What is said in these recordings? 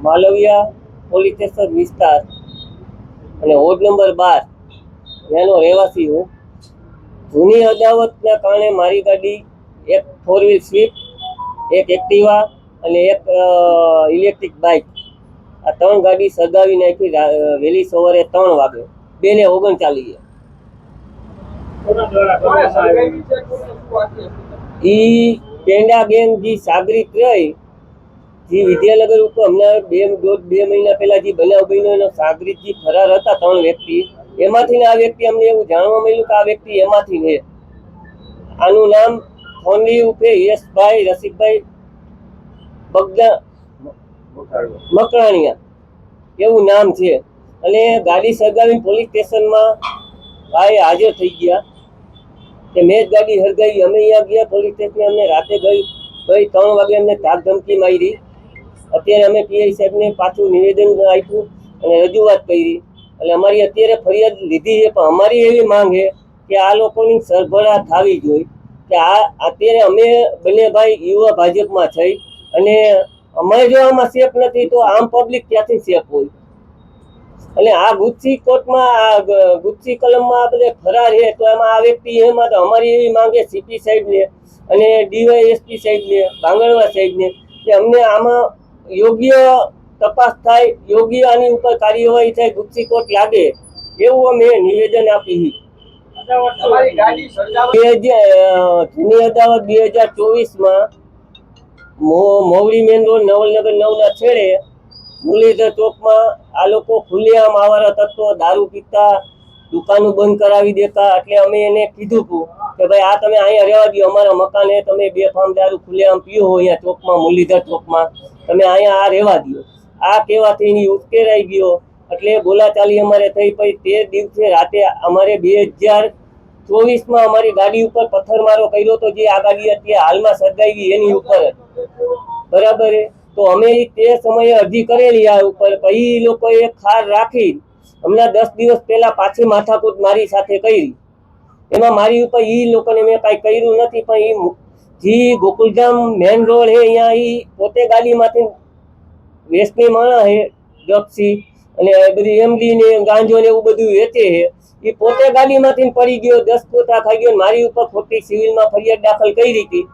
Malviya police station વિસ્તાર અને ward number 12 એનો રહેવાસી હું. જૂની અદાવતના કારણે મારી ગાડી એક 4 વ્હીલ સ્વિફ્ટ, એક એક્ટિવા અને એક ઇલેક્ટ્રિક બાઇક, આ 3 ગાડી સળગાવી નાખી વહેલી સવારે 3 વાગે 2:39. ઈ પેંડા ગેંગ જે સાગરીત રહી, જે વિદ્યાનગર ઉપર હમણાં 2 મહિના પહેલા જે બનાવ બન્યો એનો સાગરીત જે ફરાર હતા 3 વ્યક્તિ, એમાંથી આ વ્યક્તિ અમને એવું જાણવા મળ્યું કે આ વ્યક્તિ એમાંથી છે. આનું નામ ફોનલી ઉર્ફે યશભાઈ રસિકભાઈ બગદા મકરાણીયા એવું નામ છે. અને ગાડી સળગાવી પોલીસ સ્ટેશનમાં ભાઈ હાજર થઈ ગયા કે મેં જ ગાડી સળગાવી. અમે અહીંયા ગયા પોલીસ સ્ટેશન, અમને રાતે ગઈ 3 વાગે અમને ધાક ધમકી મારી. અત્યારે અમે પીઆઈ સાહેબને પાછું નિવેદન આપ્યું અને રજૂઆત કરી. એટલે અમારી અત્યારે ફરિયાદ લીધી છે, પણ અમારી એવી માંગ છે કે આ લોકોની સરભરા થવી જોઈએ કે આ અત્યારે અમે બંને ભાઈ યુવા ભાજપમાં થઈ અને અમે જો આમાં સેફ નથી તો આમ પબ્લિક ક્યાંથી સેફ હોય? અને આ ગુસ્સી કોર્ટમાં આ ગુસ્સી કલમમાં આ બધે ફરાર છે, તો એમાં આ વ્યક્તિ એમાં તો અમારી એવી માંગે સીપી સાહેબને અને ડીવાયએસપી સાહેબને, બાંગણવા સાહેબને કે અમને આમાં યોગ્ય તપાસ થાય, યોગ્ય આની ઉપર કાર્યવાહી થાય, ગુસ્સી કોર્ટ લાગે એવું અમે નિવેદન આપી. જૂની અદાવત 2024માં મોવડી મેન રોડ નવલનગર 9ના છેડે મુરલીધર ચોકમાં આ લોકો ખુલ્લેઆમ આવારા તત્વો દારૂ પીતા, દુકાનો બંધ કરાવી દેતા. એટલે અમે એને કીધું હતું કે ભાઈ આ તમે અહીંયા રહેવા દો, અમારા મકાને તમે બેફામ દારૂ ખુલ્લેઆમ પીઓ અહીંયા ચોકમાં, મુરલીધર ચોકમાં, તમે અહીંયા આ રહેવા દો. આ કહેવાથી એની ઉશ્કેરાઈ ગયો એટલે બોલાચાલી અમારે થઈ. પછી 13 દિવસે રાતે અમારે 2024માં અમારી ગાડી ઉપર પથ્થરમારો કર્યો હતો, જે આ ગાડી અત્યારે હાલમાં સળગાવી એની ઉપર બરાબર. તો અમે તે સમયે અરજી કરેલી આ ઉપર, પછી એ લોકોએ ખાર રાખી હમણાં 10 દિવસ પહેલા પાછી માથાકૂટ મારી સાથે કરી. એમાં મારી ઉપર એ લોકોને મેં કાંઈ કર્યું નથી, પણ એ જે ગોકુલધામ મેન રોડ છે અહીંયા એ પોતે ગાડીમાંથી વેચની માણસ છે, ડ્રગ્સી અને બધી એમડી ને ગાંજો ને એવું બધું વેચે છે. એ પોતે ગાડીમાંથી પડી ગયો, 10 પોતા ખાઈ ગયો, મારી ઉપર ખોટી સિવિલમાં ફરિયાદ દાખલ કરી હતી.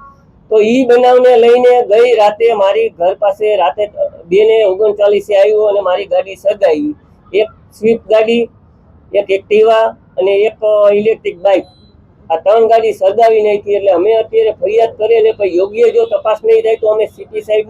તો એ બનાવને લઈને ગઈ રાતે મારી ઘર પાસે રાતે 2:39 આવ્યો અને મારી ગાડી સળગાવી. એક સ્વિફ્ટ ગાડી, એક એક્ટિવા અને એક ઇલેક્ટ્રિક બાઇક, આ 3 ગાડી સળગાવી નાખી. એટલે અમે અત્યારે ફરિયાદ કરેલી, પણ યોગ્ય જો તપાસ નહીં થાય તો અમે સીપી સાહેબ